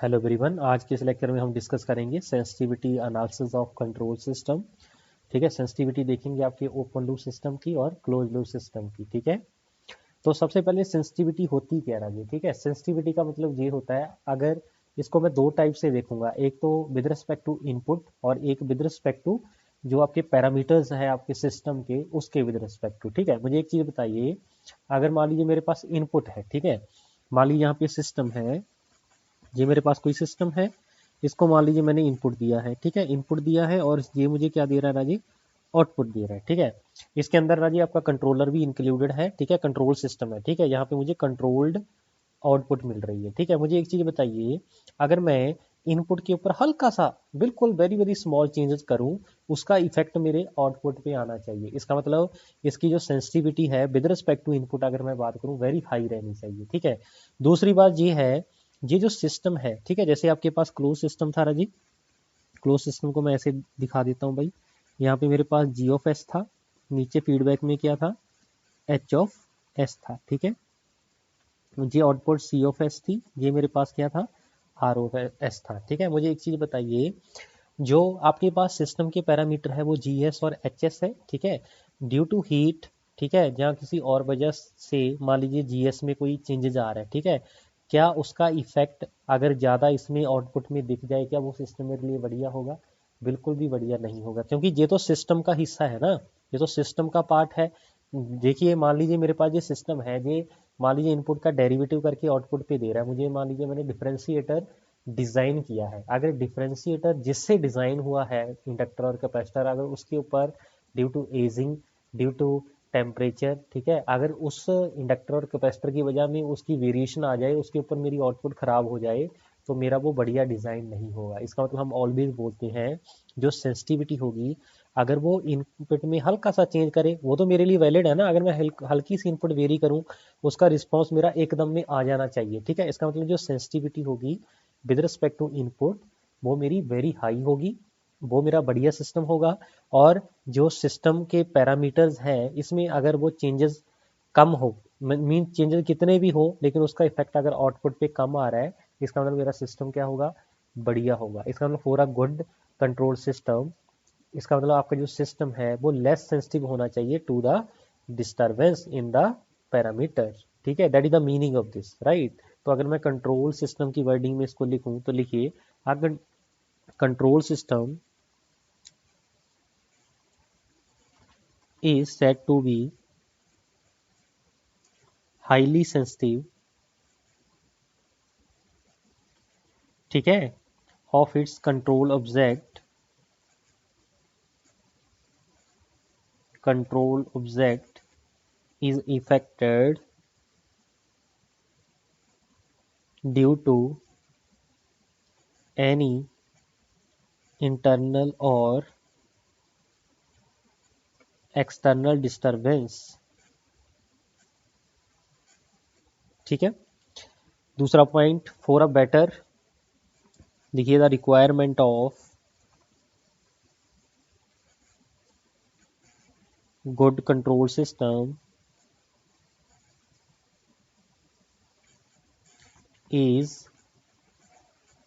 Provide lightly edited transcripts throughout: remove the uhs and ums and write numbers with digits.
Hello everyone, आज के इस लेक्चर में हम डिस्कस करेंगे sensitivity analysis of control system. ठीक है, सेंसिटिविटी देखेंगे आपके ओपन लूप सिस्टम की और क्लोज लूप सिस्टम की। ठीक है, तो सबसे पहले सेंसिटिविटी होती क्या है। ठीक है, सेंसिटिविटी का मतलब ये होता है, अगर इसको मैं दो टाइप से देखूंगा, एक तो विद रिस्पेक्ट टू इनपुट और एक विद रिस्पेक्ट टू जो आपके पैरामीटर्स है आपके सिस्टम के, उसके विद रिस्पेक्ट टू। ठीक है, मुझे एक चीज बताइए, अगर मान लीजिए मेरे पास इनपुट है, ठीक है, मान लीजिए यहाँ पे सिस्टम है, ये मेरे पास कोई सिस्टम है, इसको मान लीजिए मैंने इनपुट दिया है। ठीक है, इनपुट दिया है और ये मुझे क्या दे रहा है राजी, आउटपुट दे रहा है। ठीक है, इसके अंदर राजी आपका कंट्रोलर भी इंक्लूडेड है। ठीक है, कंट्रोल सिस्टम है। ठीक है, यहाँ पे मुझे कंट्रोल्ड आउटपुट मिल रही है। ठीक है, मुझे एक चीज बताइए, अगर मैं इनपुट के ऊपर हल्का सा बिल्कुल वेरी वेरी स्मॉल चेंजेस करूं, उसका इफेक्ट मेरे आउटपुट पे आना चाहिए। इसका मतलब इसकी जो सेंसिटिविटी है विद रिस्पेक्ट टू इनपुट अगर मैं बात करूं, वेरी हाई रहनी चाहिए। ठीक है, दूसरी बात ये है, ये जो सिस्टम है, ठीक है, जैसे आपके पास क्लोज सिस्टम था राजी, क्लोज सिस्टम को मैं ऐसे दिखा देता हूँ भाई। यहाँ पे मेरे पास जी ऑफ एस था, नीचे फीडबैक में क्या था, एच ऑफ एस था। ठीक है, ये आउटपुट सी ऑफ एस थी, ये मेरे पास क्या था, आर ऑफ एस था। ठीक है, मुझे एक चीज बताइए, जो आपके पास सिस्टम के पैरामीटर है वो जी एस और एच एस है। ठीक है, ड्यू टू हीट, ठीक है, जहाँ किसी और वजह से मान लीजिए जी एस में कोई चेंजेस आ रहा है, ठीक है, क्या उसका इफेक्ट अगर ज़्यादा इसमें आउटपुट में दिख जाए, क्या वो सिस्टम मेरे लिए बढ़िया होगा? बिल्कुल भी बढ़िया नहीं होगा, क्योंकि ये तो सिस्टम का हिस्सा है ना, ये तो सिस्टम का पार्ट है। देखिए, मान लीजिए मेरे पास ये सिस्टम है, ये मान लीजिए इनपुट का डेरिवेटिव करके आउटपुट पे दे रहा है मुझे, मान लीजिए मैंने डिफरेंशिएटर डिजाइन किया है, अगर डिफरेंशिएटर जिससे डिजाइन हुआ है इंडक्टर और कैपेसिटर, अगर उसके ऊपर due to ageing, due to temperature, ठीक है, अगर उस इंडक्टर और कैपेसिटर की वजह में उसकी वेरिएशन आ जाए, उसके ऊपर मेरी आउटपुट खराब हो जाए, तो मेरा वो बढ़िया डिजाइन नहीं होगा। इसका मतलब हम ऑलवेज बोलते हैं, जो सेंसिटिविटी होगी, अगर वो इनपुट में हल्का सा चेंज करे, वो तो मेरे लिए वैलिड है ना। अगर मैं हल्की सी इनपुट वेरी करूं, उसका रिस्पॉन्स मेरा एकदम में आ जाना चाहिए। ठीक है, इसका मतलब जो सेंसिटिविटी होगी विद रिस्पेक्ट टू इनपुट, वो मेरी वेरी हाई होगी, वो मेरा बढ़िया सिस्टम होगा। और जो सिस्टम के पैरामीटर्स हैं, इसमें अगर वो चेंजेस कम हो, मीन चेंजेस कितने भी हो, लेकिन उसका इफेक्ट अगर आउटपुट पे कम आ रहा है, इसका मतलब मेरा सिस्टम क्या होगा, बढ़िया होगा। इसका मतलब for a good control system, इसका मतलब आपका जो सिस्टम है वो लेस सेंसिटिव होना चाहिए to the disturbance in the parameter. ठीक है, that is the meaning of this, right. तो अगर मैं कंट्रोल सिस्टम की वर्डिंग में इसको लिखूं तो लिखिए, अगर control system is said to be highly sensitive, ठीक है, of its control object is affected due to any internal or external disturbance। ठीक है, दूसरा पॉइंट, फॉर अ बेटर, देखिए, the requirement of good control system is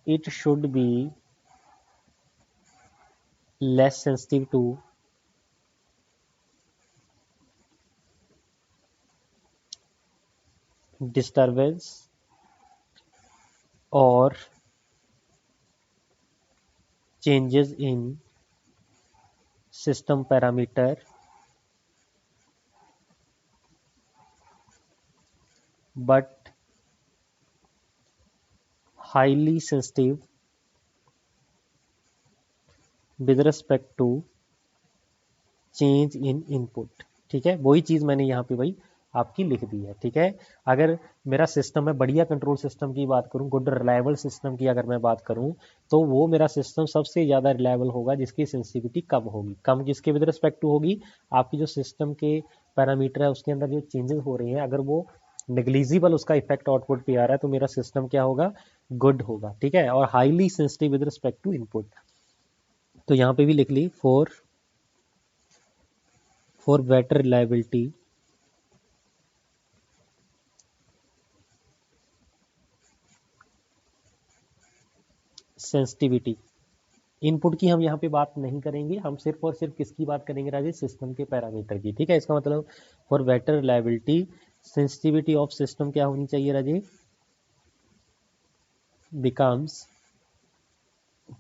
it should be less sensitive to disturbance or changes in system parameter, but highly sensitive with respect to change in input। ठीक है, वही चीज मैंने यहाँ पे भाई आपकी लिख दी है। ठीक है, अगर मेरा सिस्टम है, बढ़िया कंट्रोल सिस्टम की बात करूं, गुड रिलायबल सिस्टम की अगर मैं बात करूं, तो वो मेरा सिस्टम सबसे ज्यादा रिलायबल होगा जिसकी सेंसिटिविटी कम होगी। कम किसके विद रिस्पेक्ट टू होगी, आपकी जो सिस्टम के पैरामीटर है उसके अंदर जो चेंजेस हो रहे हैं, अगर वो नेग्लिजिबल उसका इफेक्ट आउटपुट पे आ रहा है, तो मेरा सिस्टम क्या होगा, गुड होगा। ठीक है, और highly sensitive with respect to input, तो यहाँ पे भी लिख ली, for better reliability sensitivity. Input की हम यहाँ पे बात नहीं करेंगे, हम सिर्फ और सिर्फ किसकी बात करेंगे राजेश, सिस्टम के पैरामीटर की। ठीक है, इसका मतलब for better reliability sensitivity of system क्या होनी चाहिए राजेश, बिकम्स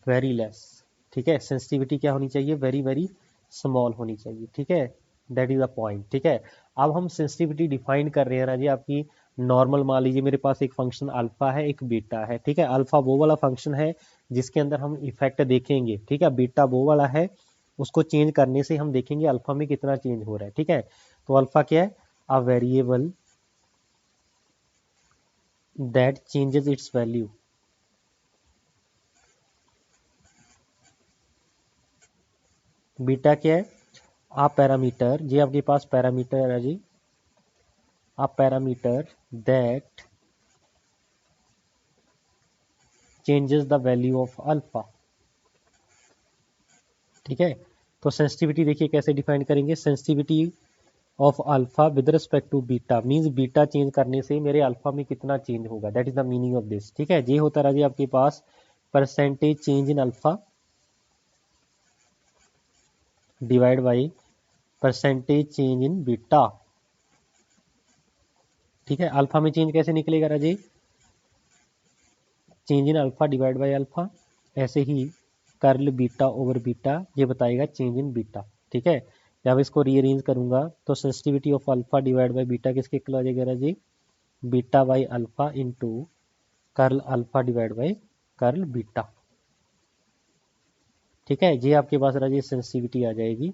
वेरी लेस। ठीक है, सेंसिटिविटी क्या होनी चाहिए, वेरी वेरी स्मॉल होनी चाहिए। ठीक है, दैट इज अ पॉइंट। ठीक है, अब हम सेंसिटिविटी डिफाइन कर रहे हैं राजी आपकी नॉर्मल। मान लीजिए मेरे पास एक फंक्शन अल्फा है, एक बीटा है। ठीक है, अल्फा वो वाला फंक्शन है जिसके अंदर हम इफेक्ट देखेंगे। ठीक है, बीटा वो वाला है उसको चेंज करने से हम देखेंगे अल्फा में कितना चेंज हो रहा है। ठीक है, तो अल्फा क्या है, a variable that changes it's value. Beta क्या है, आप पैरामीटर, जी आपके पास पैरामीटर है जी, आप parameter that changes the value of alpha. ठीक है, तो सेंसिटिविटी देखिए कैसे डिफाइन करेंगे, sensitivity of alpha with respect to beta means beta change करने से मेरे अल्फा में कितना चेंज होगा, that is the meaning of this. ठीक है, ये होता रहा जी आपके पास percentage change in alpha divide by percentage change in beta. ठीक है, अल्फा में चेंज कैसे निकलेगा राजी, change in alpha divide by alpha, ऐसे ही कर्ल बीटा ओवर बीटा ये बताएगा चेंज इन बीटा। ठीक है, जब इसको रीअरेंज करूंगा तो sensitivity of alpha divide by beta किसके इक्वल आ जाएगा राजी, beta by alpha into curl alpha divide by curl beta. ठीक है, ये आपके पास राजी सेंसिटिविटी आ जाएगी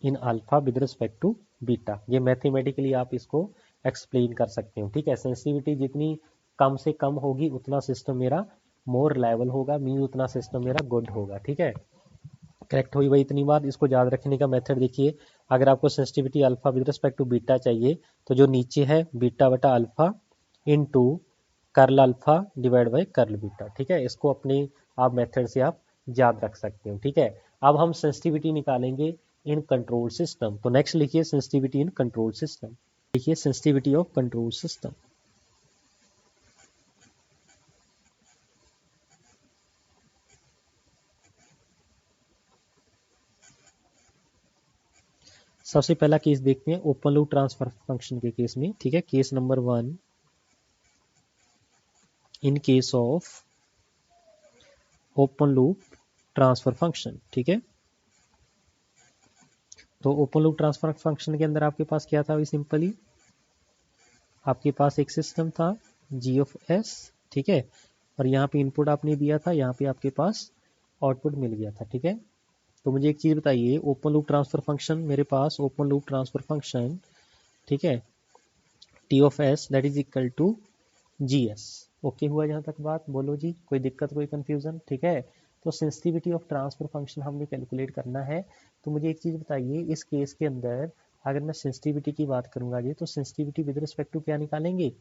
in alpha with respect to beta. ये मैथमेटिकली आप इसको एक्सप्लेन कर सकते हो। ठीक है, सेंसिटिविटी जितनी कम से कम होगी उतना सिस्टम मेरा मोर रिलायबल होगा, मीन उतना सिस्टम मेरा गुड होगा। ठीक है, करेक्ट हुई भाई इतनी बात। इसको याद रखने का मेथड देखिए, अगर आपको sensitivity alpha with respect to beta चाहिए तो जो नीचे है बीटा बटा alpha into curl alpha divide by curl beta. ठीक है, इसको अपने आप मेथड से आप याद रख सकते हो। ठीक है, अब हम सेंसिटिविटी निकालेंगे इन कंट्रोल सिस्टम। तो नेक्स्ट लिखिए सेंसिटिविटी इन कंट्रोल सिस्टम, लिखिए सेंसिटिविटी ऑफ कंट्रोल सिस्टम। सबसे पहला केस देखते हैं ओपन लूप ट्रांसफर फंक्शन के केस में। ठीक है, case number 1, in case of open loop transfer function. ठीक है, तो ओपन लूप ट्रांसफर फंक्शन के अंदर आपके पास क्या था, अभी सिंपली आपके पास एक सिस्टम था जी ऑफ एस। ठीक है, और यहाँ पे इनपुट आपने दिया था, यहाँ पे आपके पास आउटपुट मिल गया था। ठीक है, तो मुझे एक चीज़ बताइए, ओपन लूप ट्रांसफर फंक्शन मेरे पास ओपन लूप ट्रांसफर फंक्शन, ठीक है, T of S that is equal to G S. Okay हुआ जहाँ तक बात, बोलो जी कोई दिक्कत कोई कंफ्यूजन। ठीक है, तो सेंसिटिविटी ऑफ ट्रांसफर फंक्शन हमने कैलकुलेट करना है। तो मुझे एक चीज़ बताइए, इस केस के अंदर अगर मैं सेंसिटिविटी की बात करूंगा जी, तो सेंसिटिविटी विद रिस्पेक्ट टू क्या निकालेंगे,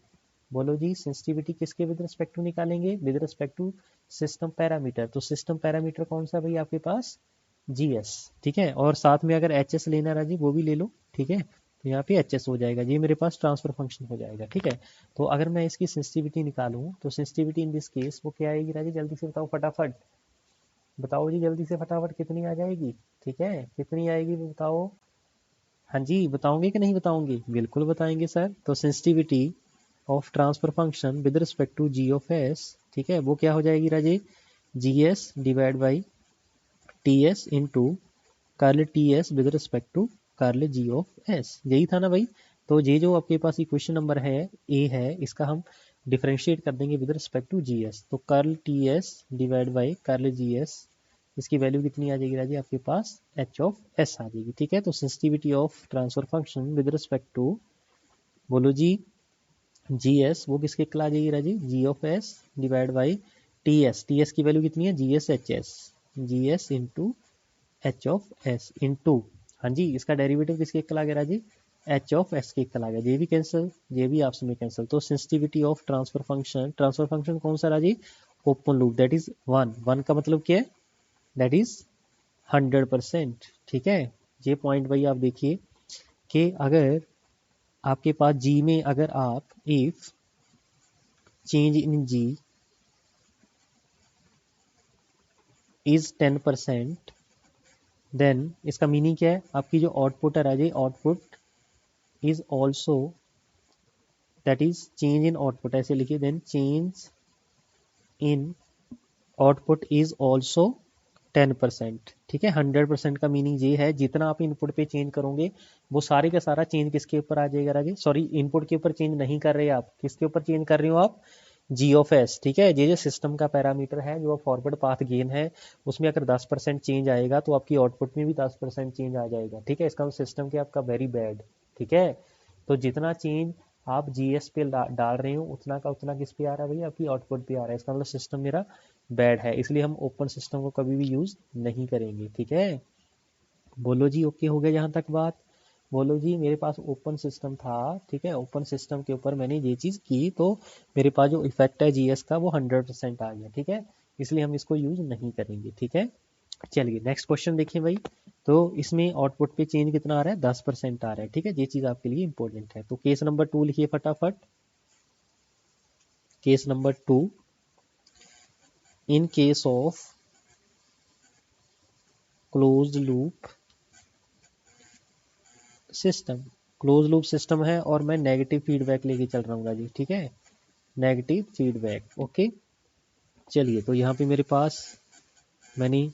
बोलो जी सेंसिटिविटी किसके विद रिस्पेक्ट टू निकालेंगे, with respect to system parameter. तो सिस्टम पैरामीटर कौन सा भाई आपके पास, जी एस। ठीक है, और साथ में अगर एच एस लेना राजी वो भी ले लो। ठीक है, तो यहाँ पे एच एस हो जाएगा, ये मेरे पास ट्रांसफर फंक्शन हो जाएगा। ठीक है, तो अगर मैं इसकी सेंसिटिविटी निकालूं तो सेंसिटिविटी इन दिस केस वो क्या आएगी राजी, जल्दी से बताओ फटाफट, बताओ जी जल्दी से फटाफट, कितनी आ जाएगी। ठीक है, कितनी आएगी वो बताओ, हाँ जी बताओगे कि नहीं बताओगे, बिल्कुल बताएंगे सर। तो sensitivity of transfer function with respect to G of S, ठीक है, वो क्या हो जाएगी राजे, G S divide by T S into curl T S with respect to curl G of S. यही था ना भाई, तो ये जो आपके पास क्वेश्चन नंबर है ए है, इसका हम डिफरेंशिएट कर देंगे with respect to G S. तो curl T S divide by curl G S, इसकी वैल्यू कितनी आ जाएगी राजी आपके पास, एच ऑफ एस आ जाएगी। ठीक है, तो sensitivity of transfer function with respect to, बोलो जी, जी एस वो किसके इक्वल आ जाएगी राजी, G of S divide by T S, T S की वैल्यू कितनी है, G S H S, G S into H of S into, हाँ जी इसका डेरिवेटिव किसके इक्वल आ गया राजी, एच ऑफ एस के इक्वल आ गया, ये भी कैंसिल, ये भी आपस में कैंसिल। तो सेंसिटिविटी ऑफ ट्रांसफर फंक्शन कौन सा राजी, ओपन लूप दैट इज 1, 1 का मतलब क्या है, दैट इज 100%। ठीक है, ये पॉइंट भाई आप देखिए कि अगर आपके पास जी में अगर आप if change in G is 10%, then इसका मीनिंग क्या है, आपकी जो आउटपुट है राजे, output is also, that is change in output, ऐसे लिखिए, then change in output is also 10%। ठीक है, 100% का मीनिंग ये है, जितना आप इनपुट पे चेंज करोगे वो सारे का सारा चेंज किसके ऊपर आ जाएगा राजे, सॉरी इनपुट के ऊपर चेंज नहीं कर रहे आप, किसके ऊपर चेंज कर रहे हो आप, जी ऑफ एस। ठीक है, ये जो सिस्टम का पैरामीटर है, जो फॉरवर्ड पाथ गेन है, उसमें अगर 10% चेंज आएगा तो आपकी आउटपुट में भी 10% चेंज आ जाएगा। ठीक है, इसका सिस्टम के आपका वेरी बैड। ठीक है, तो जितना चेंज आप जीएस पे डाल रहे हो उतना का उतना किस पे आ रहा है भैया, आपकी आउटपुट पे आ रहा है, इसका मतलब सिस्टम मेरा बैड है, इसलिए हम ओपन सिस्टम को कभी भी यूज नहीं करेंगे। ठीक है, बोलो जी, ओके हो गया यहाँ तक बात। बोलो जी, मेरे पास ओपन सिस्टम था, ठीक है, ओपन सिस्टम के ऊपर मैंने ये चीज़ की तो मेरे पास जो इफेक्ट है जीएस का वो 100% आ गया। ठीक है, इसलिए हम इसको यूज नहीं करेंगे। ठीक है, चलिए नेक्स्ट क्वेश्चन देखिए भाई। तो इसमें आउटपुट पे चेंज कितना आ रहा है, 10% आ रहा है। ठीक है, ये चीज़ आपके लिए इंपॉर्टेंट है। तो केस नंबर 2 लिखिए फटाफट। Case number 2, in case of closed loop system, close loop system है और मैं नेगेटिव फीडबैक लेके चल रहा हूँ जी। ठीक है, नेगेटिव फीडबैक। ओके, चलिए तो यहाँ पे मेरे पास मैंने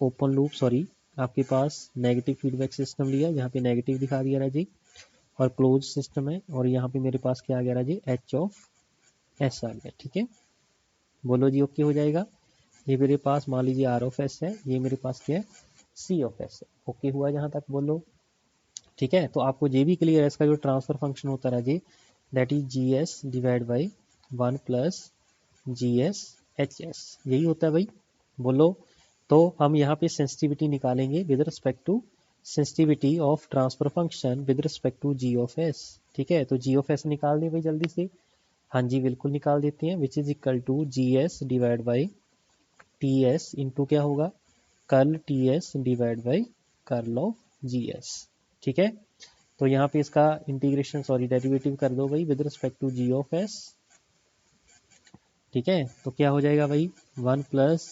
ओपन लूप, सॉरी आपके पास नेगेटिव फीडबैक सिस्टम लिया, यहाँ पे नेगेटिव दिखा दिया राजी, और क्लोज सिस्टम है, और यहाँ पे मेरे पास क्या आ गया राजी, एच ऑफ एस आ गया। ठीक है, बोलो जी, ओके हो जाएगा। ये मेरे पास मान लीजिए आर ऑफ एस है, ये मेरे पास क्या है, सी ऑफ एस है। ओके हुआ जहाँ तक, बोलो। ठीक है, तो आपको ये भी क्लियर है, इसका जो ट्रांसफर फंक्शन होता है जी, that is G S divide by 1 plus G S H S, यही होता है भाई, बोलो। तो हम यहाँ पे सेंसिटिविटी निकालेंगे with respect to sensitivity of transfer function with respect to G of S. ठीक है, तो जी ऑफ एस निकाल दें भाई जल्दी से। हाँ जी, बिल्कुल निकाल देते हैं, which is equal to G S divide by T S into क्या होगा, curl T S divide by curl of G S. ठीक है, तो यहाँ पे इसका इंटीग्रेशन, सॉरी डेरिवेटिव कर दो भाई with respect to G of S. ठीक है, तो क्या हो जाएगा भाई, 1 plus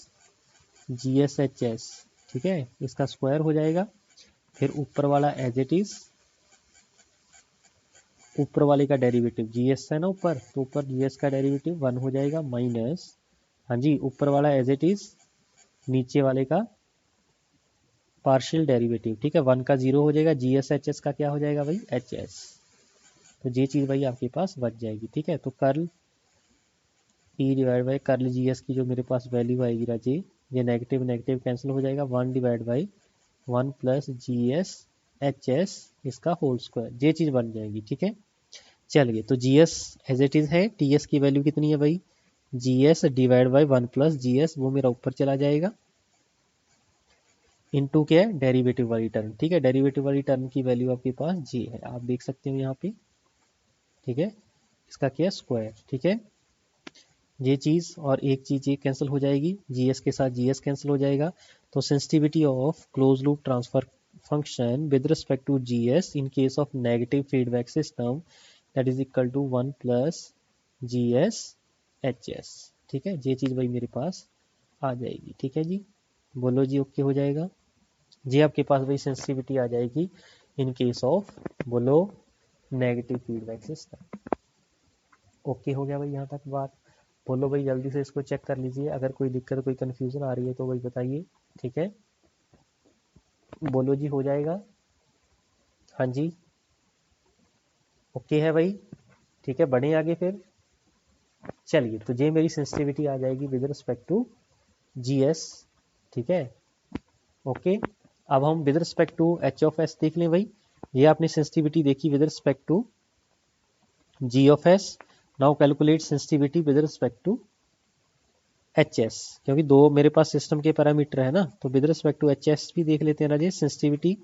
G S H S. ठीक है, इसका स्क्वायर हो जाएगा, फिर ऊपर वाला एज इट इज, ऊपर वाले का डेरिवेटिव जी एस है ना ऊपर, तो ऊपर जी एस का डेरिवेटिव 1 हो जाएगा माइनस, हाँ जी, ऊपर वाला एज इट इज, नीचे वाले का पार्शियल डेरिवेटिव। ठीक है, 1 का 0 हो जाएगा, जी एस एच एस का क्या हो जाएगा भाई, एच एस। तो ये चीज़ भाई आपके पास बच जाएगी। ठीक है, तो curl E divide by curl G S की जो मेरे पास वैल्यू आएगी राजी, ये नेगेटिव नेगेटिव कैंसिल हो जाएगा, 1 divide by 1 plus G S H S इसका होल स्क्वायर, ये चीज़ बन जाएगी। ठीक है, चलिए तो G S as it is है, टी एस की वैल्यू कितनी है भाई, G S divide by 1 plus G S, वो मेरा ऊपर चला जाएगा, इनटू क्या है, डेरिवेटिव वाली टर्म। ठीक है, डेरिवेटिव वाली टर्म की वैल्यू आपके पास जी है, आप देख सकते हो यहाँ पे। ठीक है, इसका क्या स्क्वायर। ठीक है, ये चीज़ और एक चीज़ ये कैंसिल हो जाएगी, जी एस के साथ जी एस कैंसिल हो जाएगा। तो sensitivity of close loop transfer function with respect to G S in case of negative feedback system, that is equal to 1 plus G S H S. ठीक है, ये चीज़ भाई मेरे पास आ जाएगी। ठीक है जी, बोलो जी, ओके हो जाएगा जी, आपके पास भाई सेंसिटिविटी आ जाएगी इन केस ऑफ, बोलो, नेगेटिव फीडबैक सिस्टम। ओके हो गया भाई यहाँ तक बात, बोलो भाई जल्दी से इसको चेक कर लीजिए, अगर कोई दिक्कत कोई कन्फ्यूज़न आ रही है तो भाई बताइए। ठीक है, बोलो जी, हो जाएगा, हाँ जी, ओके है भाई। ठीक है, बढ़े आगे फिर। चलिए, तो ये मेरी सेंसिटिविटी आ जाएगी with respect to G S. ठीक है, ओके। अब हम with respect to H of S देख लें भाई, ये आपने सेंसिटिविटी देखी with respect to G of S. Now calculate sensitivity with respect to H S, क्योंकि दो मेरे पास सिस्टम के पैरामीटर है ना, तो with respect to H S भी देख लेते हैं ना जी, sensitivity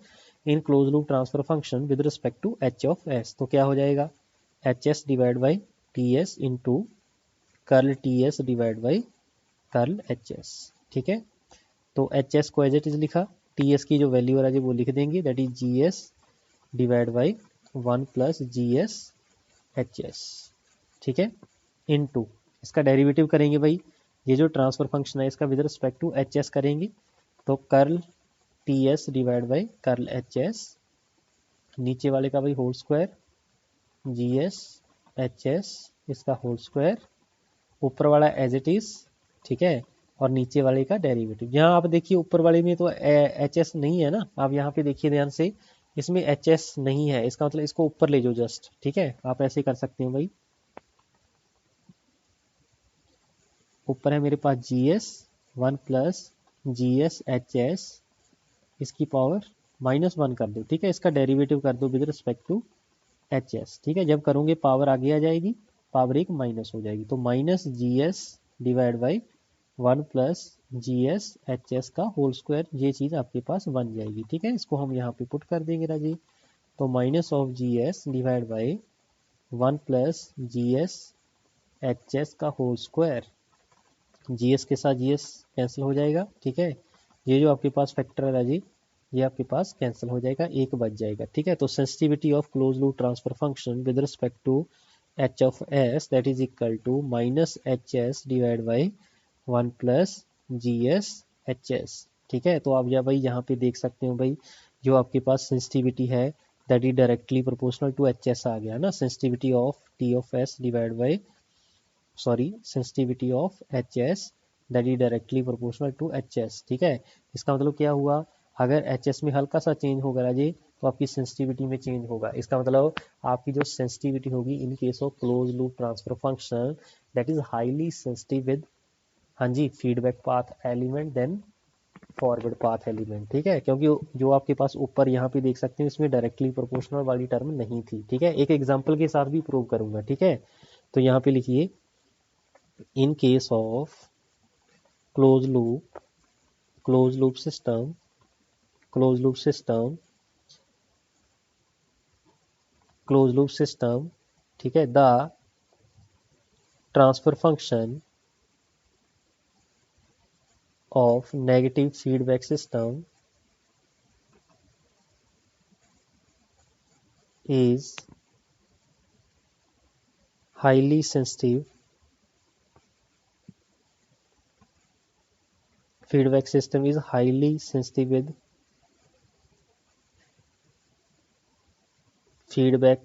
in close loop transfer function with respect to H of S. तो क्या हो जाएगा, H S divide by T S into curl T S divide by curl H S. ठीक है, तो एच एस को एज इट इज लिखा, T S की जो वैल्यू है वो लिख देंगे, that is G S divide by 1 plus G S H S. ठीक है, इनटू इसका डेरिवेटिव करेंगे भाई, ये जो ट्रांसफर फंक्शन है इसका with respect to H S करेंगे, तो curl T S divide by curl H S, नीचे वाले का भाई whole square G S H S इसका होल स्क्वायर, ऊपर वाला एज इट इज, ठीक है, और नीचे वाले का डेरिवेटिव। यहाँ आप देखिए ऊपर वाले में तो एच एस नहीं है ना, आप यहाँ पे देखिए ध्यान से, इसमें एच एस नहीं है, इसका मतलब इसको ऊपर ले जाओ जस्ट, ठीक है, आप ऐसे कर सकते हो भाई। ऊपर है मेरे पास G S one plus G S H S, इसकी पावर -1 कर दो, ठीक है, इसका डेरिवेटिव कर दो with respect to H S, ठीक है, जब करोगे पावर आगे आ जाएगी, पावर एक माइनस हो जाएगी, तो minus ji S divide by 1 plus G S H S का होल स्क्वायर, ये चीज़ आपके पास बन जाएगी, ठीक है, इसको हम यहाँ पे पुट कर देंगे राजी। तो minus of G S divide by 1 plus G S H S का होल स्क्वायर, जी एस के साथ जी एस कैंसिल हो जाएगा, ठीक है, ये जो आपके पास फैक्टर है राजी, ये आपके पास कैंसिल हो जाएगा, एक बच जाएगा, ठीक है। तो sensitivity of close loop transfer function with respect to H of S that is equal to minus H S divide by 1 plus G S H S, ठीक है। तो आप या भाई यहाँ पे देख सकते हो भाई, जो आपके पास सेंसिटिविटी है that is directly proportional to H S आ गया ना, sensitivity of T of S divide by sensitivity of H S that is directly proportional to H S, ठीक है। इसका मतलब क्या हुआ, अगर एच एस में हल्का सा चेंज होगा राजे, तो आपकी सेंसिटिविटी में चेंज होगा, इसका मतलब आपकी जो सेंसिटिविटी होगी in case of close loop transfer function that is highly sensitive with, हाँ जी, feedback path element then forward path element, ठीक है, क्योंकि जो आपके पास ऊपर यहाँ पे देख सकते हैं इसमें डायरेक्टली प्रोपोर्शनल वाली टर्म नहीं थी, ठीक है, एक एग्जांपल के साथ भी प्रूव करूंगा, ठीक है। तो यहाँ पे लिखिए in case of closed loop closed loop system closed loop system closed loop system, ठीक है, the transfer function of negative feedback system is highly sensitive, feedback system is highly sensitive with feedback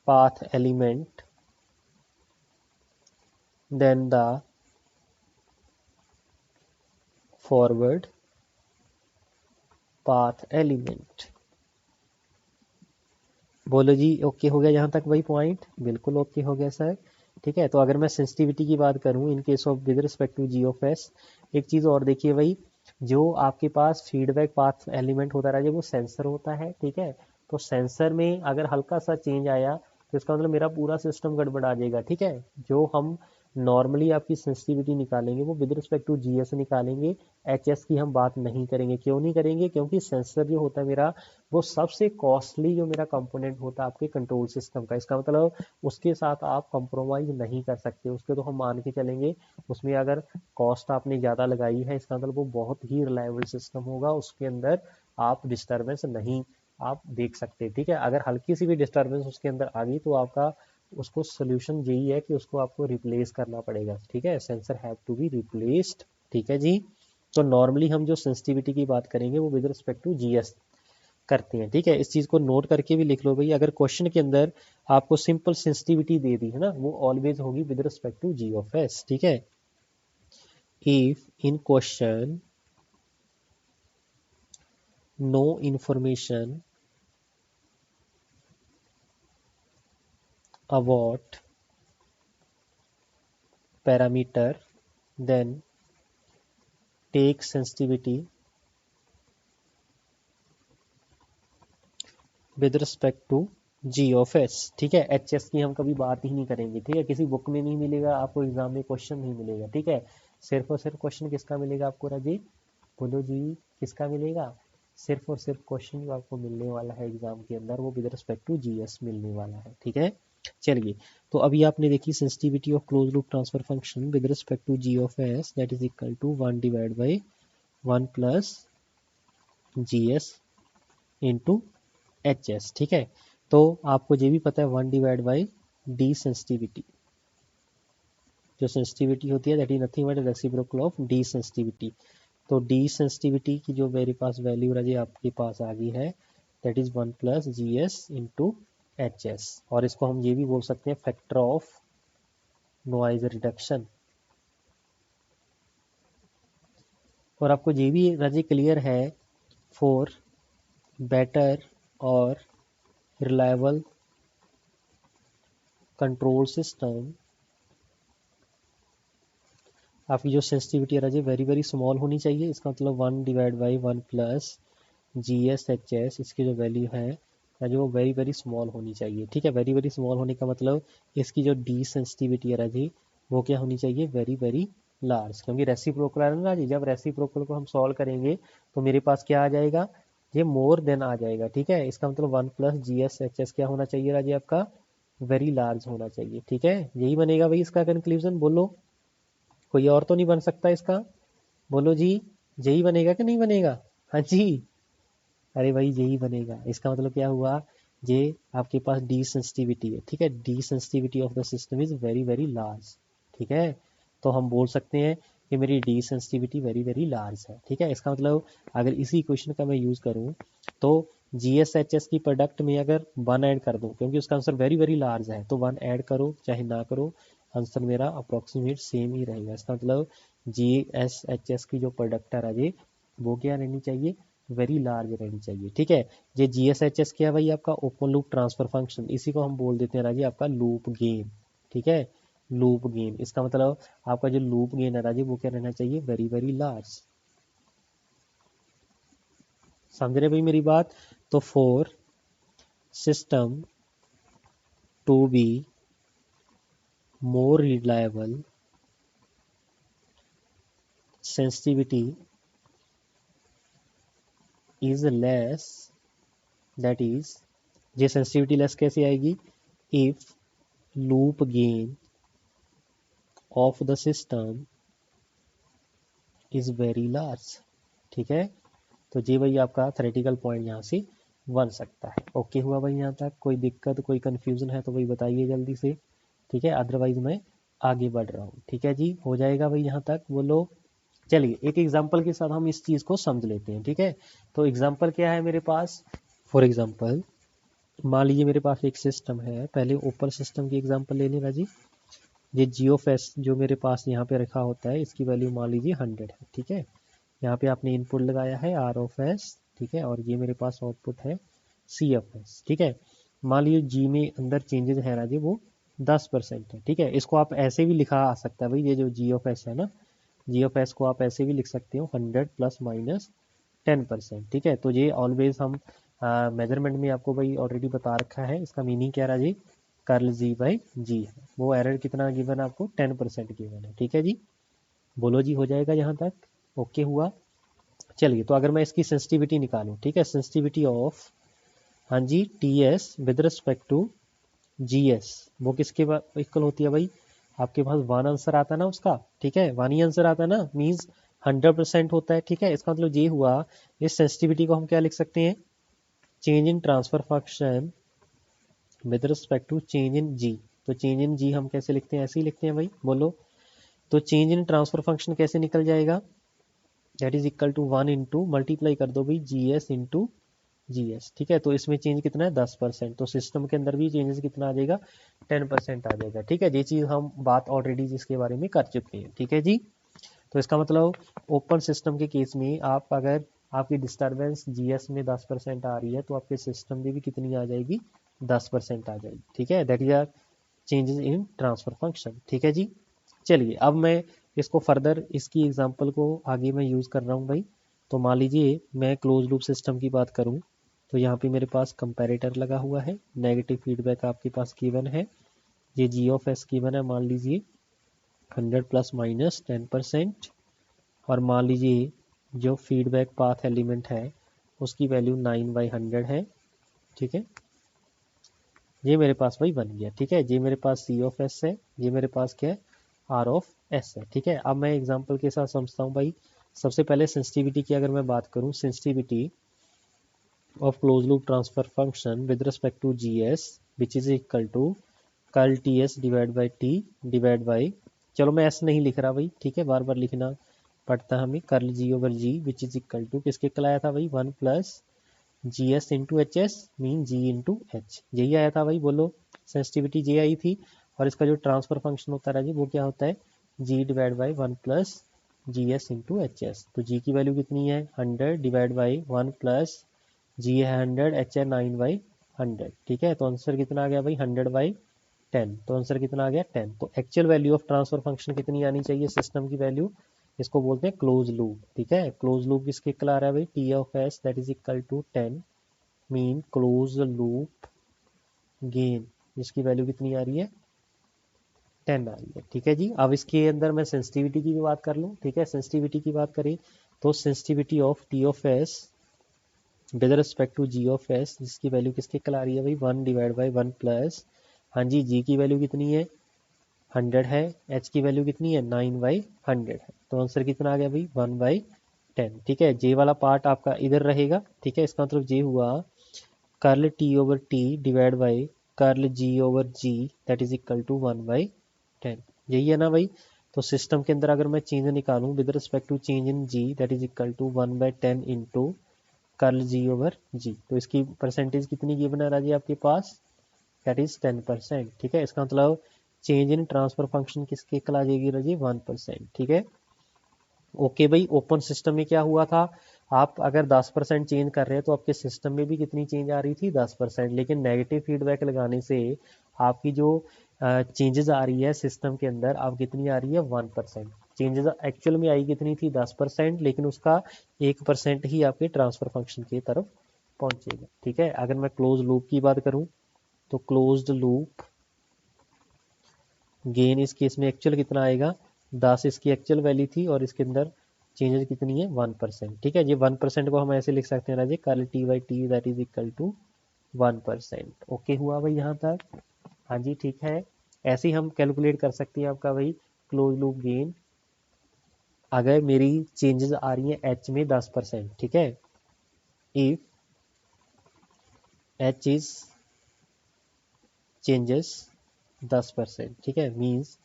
path element than the forward path element। बोलो जी, okay हो गया यहाँ तक वही point, बिल्कुल okay हो गया सर, ठीक है। तो अगर मैं सेंसिटिविटी की बात करूँ in case of with respect to G of S, एक चीज़ और देखिए भाई, जो आपके पास फीडबैक पाथ एलिमेंट होता है वो सेंसर होता है, ठीक है, तो सेंसर में अगर हल्का सा चेंज आया तो इसका मतलब मेरा पूरा सिस्टम गड़बड़ा जाएगा, ठीक है। जो हम नॉर्मली आपकी सेंसिटिविटी निकालेंगे वो विद रिस्पेक्ट टू जीएस निकालेंगे, एचएस की हम बात नहीं करेंगे, क्यों नहीं करेंगे, क्योंकि सेंसर जो होता है मेरा वो सबसे कॉस्टली जो मेरा कंपोनेंट होता है आपके कंट्रोल सिस्टम का, इसका मतलब उसके साथ आप कंप्रोमाइज नहीं कर सकते, उसके तो हम मान के चलेंगे, उसमें अगर कॉस्ट आपने ज़्यादा लगाई है इसका मतलब वो बहुत ही रिलायबल सिस्टम होगा, उसके अंदर आप डिस्टर्बेंस नहीं आप देख सकते, ठीक है। अगर हल्की सी भी डिस्टर्बेंस उसके अंदर आ गई तो आपका उसको सोल्यूशन यही है कि उसको आपको रिप्लेस करना पड़ेगा, ठीक है, sensor have to be replaced, ठीक है जी। तो नॉर्मली हम जो सेंसिटिविटी की बात करेंगे वो विद रिस्पेक्ट टू जीएस करते हैं, ठीक है, इस चीज़ को नोट करके भी लिख लो भाई, अगर क्वेश्चन के अंदर आपको सिंपल सेंसिटिविटी दे दी है ना, वो ऑलवेज होगी with respect to G of S, ठीक है। If in question no information about parameter then take sensitivity with respect to g of s, ठीक है, एच एस की हम कभी बात ही नहीं करेंगे, ठीक है, किसी बुक में नहीं मिलेगा आपको, एग्जाम में क्वेश्चन नहीं मिलेगा, ठीक है, सिर्फ और सिर्फ क्वेश्चन किसका मिलेगा आपको राजी, बोलो जी, किसका मिलेगा, सिर्फ और सिर्फ क्वेश्चन जो आपको मिलने वाला है एग्जाम के अंदर वो विद रिस्पेक्ट टू जीएस मिलने वाला है, ठीक है। चलिए, तो अभी आपने देखी sensitivity of close loop transfer function with respect to G of S that is equal to 1 divide by 1 plus G S into H S, ठीक है। तो आपको ये भी पता है 1 डिवाइड बाई डी सेंसिटिविटी, जो सेंसिटिविटी होती है that is nothing but reciprocal of the sensitivity. तो डी सेंसिटिविटी की जो मेरे पास वैल्यू राजी आपके पास आ गई है that is 1 plus G S into H S, और इसको हम ये भी बोल सकते हैं फैक्टर ऑफ नॉइज रिडक्शन। और आपको ये भी राजी क्लियर है फॉर बेटर और रिलायबल कंट्रोल सिस्टम आपकी जो सेंसिटिविटी है राजी वेरी वेरी स्मॉल होनी चाहिए। इसका मतलब 1 divide by 1 plus G S H S, इसकी जो वैल्यू है राजी वो वेरी वेरी स्मॉल होनी चाहिए। ठीक है, वेरी वेरी स्मॉल होने का मतलब इसकी जो डी सेंसिटिविटी है राजी वो क्या होनी चाहिए, वेरी वेरी लार्ज, क्योंकि रेसिप्रोकल है ना राजी, जब रेसिप्रोकल को हम सॉल्व करेंगे तो मेरे पास क्या आ जाएगा, ये मोर देन आ जाएगा। ठीक है, इसका मतलब 1 plus G S H S क्या होना चाहिए राजी आपका, वेरी लार्ज होना चाहिए। ठीक है, यही बनेगा भाई इसका कंक्लूजन। बोलो कोई और तो नहीं बन सकता इसका, बोलो जी यही बनेगा कि नहीं बनेगा। हाँ जी, अरे भाई यही बनेगा। इसका मतलब क्या हुआ, ये आपके पास डी सेंसिटिविटी है। ठीक है, D sensitivity of the system is very very large. ठीक है, तो हम बोल सकते हैं कि मेरी D sensitivity very very large है। ठीक है, इसका मतलब अगर इसी इक्वेशन का मैं यूज करूं तो जी एस एच एस की प्रोडक्ट में अगर 1 ऐड कर दूं, क्योंकि उसका आंसर वेरी वेरी लार्ज है, तो 1 ऐड करो चाहे ना करो आंसर मेरा अप्रोक्सीमेट सेम ही रहेगा। इसका मतलब जी एस एच एस की जो प्रोडक्ट है राजे वो क्या रहनी चाहिए, वेरी लार्ज रहनी चाहिए। ठीक है, ये जी एस एच एस क्या है भाई, आपका ओपन लूप ट्रांसफर फंक्शन, इसी को हम बोल देते हैं राजी आपका लूप गेन। ठीक है, लूप गेन, इसका मतलब आपका जो लूप गेन है राजी वो क्या रहना चाहिए, वेरी वेरी लार्ज। समझ रहे भाई मेरी बात। तो for system to be more reliable sensitivity is less, that is ये सेंसिटिविटी लेस कैसे आएगी, if loop gain of the system is very large. ठीक है, तो ये भाई आपका थ्योरेटिकल पॉइंट यहाँ से बन सकता है। ओके हुआ भाई, यहाँ तक कोई दिक्कत कोई कंफ्यूजन है तो भाई बताइए जल्दी से। ठीक है, अदरवाइज मैं आगे बढ़ रहा हूँ। ठीक है जी, हो जाएगा भाई यहाँ तक, बोलो। चलिए एक एग्जाम्पल के साथ हम इस चीज को समझ लेते हैं। ठीक है, तो एग्जाम्पल क्या है मेरे पास, फॉर एग्जाम्पल मान लीजिए मेरे पास एक सिस्टम है, पहले ओपन सिस्टम की एग्जाम्पल ले लें राजी। ये जियोफेस जो मेरे पास यहाँ पे रखा होता है इसकी वैल्यू मान लीजिए 100 है। ठीक है, यहाँ पे आपने इनपुट लगाया है आर ऑफ एस। ठीक है, और ये मेरे पास आउटपुट है सी एफ एस। ठीक है, मान लीजिए जी में अंदर चेंजेस है राजी वो 10% है। ठीक है, इसको आप ऐसे भी लिखा आ सकता है भाई, ये जो जी ऑफ एस है ना, जी ऑफ एस को आप ऐसे भी लिख सकते हो 100 प्लस माइनस 10%। ठीक है, तो ये ऑलवेज हम मेजरमेंट में आपको भाई ऑलरेडी बता रखा है, इसका मीनिंग क्या रहा जी, कर्ल जी बाई जी है। वो एरर कितना गिवन है आपको, 10% गिवन है। ठीक है जी, बोलो जी हो जाएगा यहाँ तक, ओके हुआ। चलिए, तो अगर मैं इसकी सेंसिटिविटी निकालूं, ठीक है, सेंसिटिविटी ऑफ हाँ जी T S with respect to G S, वो किसके इक्वल होती है भाई, आपके पास 1 आंसर आता है ना उसका। ठीक है, 1 ही आंसर आता है ना, मीन्स 100% होता है। ठीक है, इसका मतलब ये हुआ, इस सेंसिटिविटी को हम क्या लिख सकते हैं, change in transfer function with respect to change in G. तो चेंज इन जी हम कैसे लिखते हैं, ऐसे ही लिखते हैं भाई, बोलो। तो चेंज इन ट्रांसफर फंक्शन कैसे निकल जाएगा, that is equal to 1 into multiply कर दो भाई G S into G S. ठीक है, तो इसमें चेंज कितना है 10%, तो सिस्टम के अंदर भी चेंजेस कितना आ जाएगा, 10% आ जाएगा। ठीक है, ये चीज हम बात ऑलरेडी जिसके बारे में कर चुके हैं। ठीक है जी, तो इसका मतलब ओपन सिस्टम के केस में आप अगर आपकी डिस्टर्बेंस जीएस में 10% आ रही है तो आपके सिस्टम में भी कितनी आ जाएगी, 10% आ जाएगी। ठीक है, that is are changes in transfer function. ठीक है जी, चलिए अब मैं इसको फर्दर इसकी एग्जांपल को आगे मैं यूज़ कर रहा हूँ भाई। तो मान लीजिए मैं क्लोज लूप सिस्टम की बात करूँ तो यहाँ पे मेरे पास कंपैरेटर लगा हुआ है, नेगेटिव फीडबैक आपके पास गिवन है, ये जी ऑफ एस गिवन है मान लीजिए 100 प्लस माइनस 10%, और मान लीजिए जो फीडबैक पाथ एलिमेंट है उसकी वैल्यू 9/100 है। ठीक है, ये मेरे पास भाई बन गया। ठीक है, ये मेरे पास सी ऑफ एस है, ये मेरे पास क्या है, आर ऑफ एस है। ठीक है, अब मैं एग्जांपल के साथ समझता हूँ भाई। सबसे पहले सेंसिटिविटी की अगर मैं बात करूँ, sensitivity of closed loop transfer function with respect to gs which is equal to curl ts divided by t divided by चलो मैं ऐसे नहीं लिख रहा भाई, ठीक है, बार बार लिखना पड़ता हमें। Curl G over G which is equal to किसके इक्वल आया था भाई, 1 plus G S into H S mean G into H, यही आया था भाई, बोलो सेंसिटिविटी जे आई थी। और इसका जो ट्रांसफर फंक्शन होता है राजी वो क्या होता है, G divide by 1 plus G S into H S. तो जी की वैल्यू कितनी है 100 डिवाइड बाई 1 प्लस जी है 100, एच है 9 बाई 100, ठीक है। तो आंसर कितना आ गया भाई 100 बाई 10, तो आंसर कितना आ गया 10। तो actual value of transfer function कितनी आनी चाहिए सिस्टम की वैल्यू, इसको बोलते हैं क्लोज लूप, ठीक है। क्लोज लूप किसके इक्वल आ रहा है भाई, T of S that is equal to 10 mean close loop gain, जिसकी वैल्यू कितनी आ रही है 10 आ रही है, ठीक है जी। अब इसके अंदर मैं सेंसिटिविटी की भी बात कर लूँ, ठीक है। सेंसिटिविटी की बात करें तो sensitivity of T of S with respect to G of S, जिसकी वैल्यू किसके इक्वल आ रही है भाई 1 डिवाइड बाई 1 प्लस, हाँ जी, जी की वैल्यू कितनी है 100 है, एच की वैल्यू कितनी है 9 बाई 100 है। तो आंसर कितना आ गया भाई 1 बाई 10, ठीक है। जे वाला पार्ट आपका इधर रहेगा, ठीक है, इसका मतलब जे हुआ curl T over T divide by curl G over G that is equal to 1 by 10, यही है ना भाई। तो सिस्टम के अंदर अगर मैं चेंज निकालूं with respect to change in G that is equal to 1 by 10 into curl G over G, तो इसकी परसेंटेज कितनी गिवन है राजी आपके पास, दैट इज 10%, ठीक है। इसका मतलब चेंज इन ट्रांसफर फंक्शन किसके इक्वल आ जाएगी राजी 1%, ठीक है। ओके भाई, ओपन सिस्टम में क्या हुआ था, आप अगर 10% चेंज कर रहे हैं तो आपके सिस्टम में भी कितनी चेंज आ रही थी 10%, लेकिन नेगेटिव फीडबैक लगाने से आपकी जो चेंजेस आ रही है सिस्टम के अंदर आप कितनी आ रही है 1%। चेंजेस एक्चुअल में आई कितनी थी 10%, लेकिन उसका 1% ही आपके ट्रांसफर फंक्शन की तरफ पहुंचेगा, ठीक है। अगर मैं क्लोज लूप की बात करूं तो क्लोज्ड लूप गेन इस केस में एक्चुअल कितना आएगा 10 इसकी एक्चुअल वैल्यू थी और इसके अंदर चेंजेस कितनी है 1%, ठीक है। ये 1% को हम ऐसे लिख सकते हैं राजे curl T by T that is equal to 1%। Okay हुआ भाई यहाँ तक, हाँ जी ठीक है। ऐसे ही हम कैलकुलेट कर सकते हैं आपका भाई क्लोज लूप गेन, अगर मेरी चेंजेस आ रही हैं एच में 10%, ठीक है, इफ एच इज चेंजेस 10%, ठीक है, means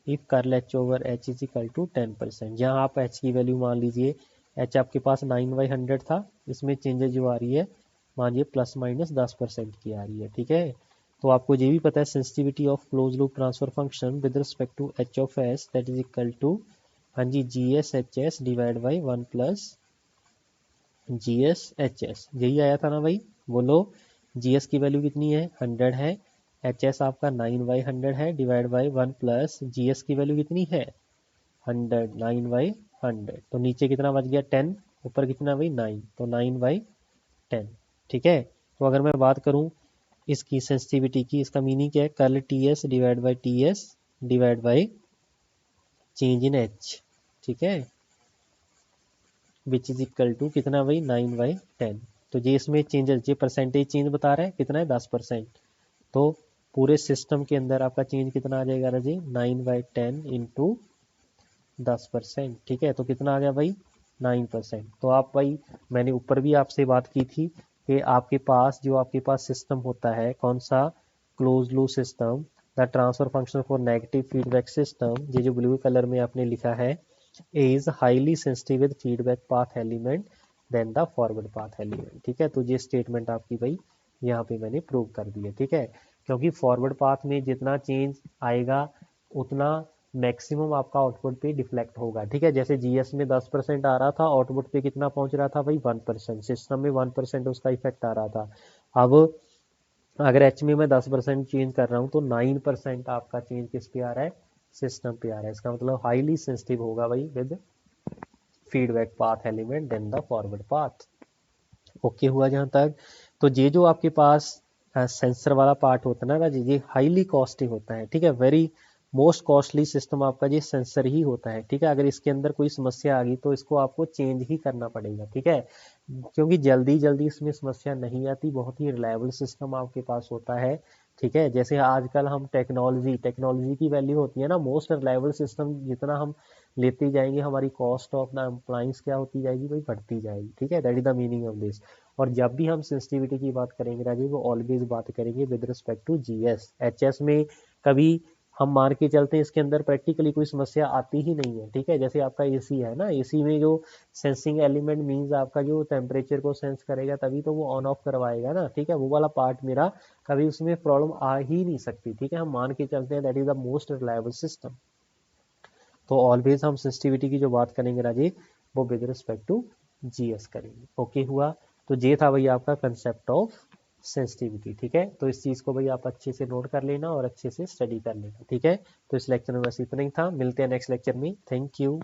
if curl H over H is equal to 10%, यहाँ आप एच की वैल्यू मान लीजिए, एच आपके पास 9/100 था, इसमें चेंजेस जो आ रही है मानिए प्लस माइनस 10% की आ रही है, ठीक है। तो आपको ये भी पता है sensitivity of close loop transfer function with respect to H of S that is equal to, हाँ जी, G S H S divide by 1 plus G S H S, यही आया था ना भाई, बोलो जी एस की वैल्यू कितनी है 100 है, एच एस आपका 9/100 है divide by 1 plus G S की वैल्यू कितनी है 100, 9/100, तो नीचे कितना बच गया 10, ऊपर कितना भाई 9, तो 9/10, ठीक है। तो अगर मैं बात करूं इसकी सेंसिटिविटी की, इसका मीनिंग क्या है curl T S divide by T S divide by change in H, ठीक है, विच इज इक्वल टू कितना भाई 9/10। तो ये इसमें चेंजेस, ये परसेंटेज चेंज बता रहा है कितना है 10%, तो पूरे सिस्टम के अंदर आपका चेंज कितना आ जाएगा राजी 9/10 इंटू 10%, ठीक है। तो कितना आ गया भाई 9%। तो आप भाई, मैंने ऊपर भी आपसे बात की थी कि आपके पास जो आपके पास सिस्टम होता है कौन सा, close loop system, the transfer function for negative feedback system, ये जो ब्लू कलर में आपने लिखा है, is highly sensitive with feedback path element than the forward path element, ठीक है। तो ये स्टेटमेंट आपकी भाई यहाँ पे मैंने प्रूव कर दी है, ठीक है। क्योंकि फॉरवर्ड पाथ में जितना चेंज आएगा उतना मैक्सिमम आपका आउटपुट पे डिफ्लेक्ट होगा, ठीक है। जैसे जीएस में 10% आ रहा था, आउटपुट पे कितना पहुंच रहा था भाई 1%, सिस्टम में 1% उसका इफेक्ट आ रहा था। अब अगर एच में मैं 10% चेंज कर रहा हूँ तो 9% आपका चेंज किस पे आ रहा है सिस्टम पे आ रहा है, इसका मतलब हाईली सेंसिटिव होगा भाई with feedback path element then the forward path. Okay हुआ जहां तक। तो ये जो आपके पास सेंसर वाला पार्ट होता है ना राजी, ये हाईली कॉस्टली होता है, ठीक है, वेरी मोस्ट कॉस्टली सिस्टम आपका ये सेंसर ही होता है, ठीक है। अगर इसके अंदर कोई समस्या आ गई तो इसको आपको चेंज ही करना पड़ेगा, ठीक है, क्योंकि जल्दी जल्दी इसमें समस्या नहीं आती, बहुत ही रिलायबल सिस्टम आपके पास होता है, ठीक है। जैसे आजकल हम टेक्नोलॉजी की वैल्यू होती है ना, मोस्ट रिलायबल सिस्टम जितना हम लेते जाएंगे हमारी कॉस्ट ऑफ ना अप्लायंस क्या होती जाएगी भाई, बढ़ती जाएगी, ठीक है, that is the meaning of this. और जब भी हम सेंसिटिविटी की बात करेंगे राजीव, वो ऑलवेज बात करेंगे with respect to G S, H S में कभी हम मान के चलते हैं इसके अंदर प्रैक्टिकली कोई समस्या आती ही नहीं है, ठीक है। जैसे आपका एसी है ना, एसी में जो सेंसिंग एलिमेंट मींस आपका जो टेम्परेचर को सेंस करेगा तभी तो वो ऑन ऑफ करवाएगा ना, ठीक है। वो वाला पार्ट मेरा कभी उसमें प्रॉब्लम आ ही नहीं सकती, ठीक है। हम मान के चलते हैं that is the most reliable system. तो ऑलवेज हम सेंसिटिविटी की जो बात करेंगे राजेश, वो विद रिस्पेक्ट टू जीएस करेंगे। ओके हुआ। तो ये था भैया आपका कंसेप्ट ऑफ सेंसिटिविटी, ठीक है। तो इस चीज को भैया आप अच्छे से नोट कर लेना और अच्छे से स्टडी कर लेना, ठीक है। तो इस लेक्चर में बस इतना ही था, मिलते हैं नेक्स्ट लेक्चर में। Thank you.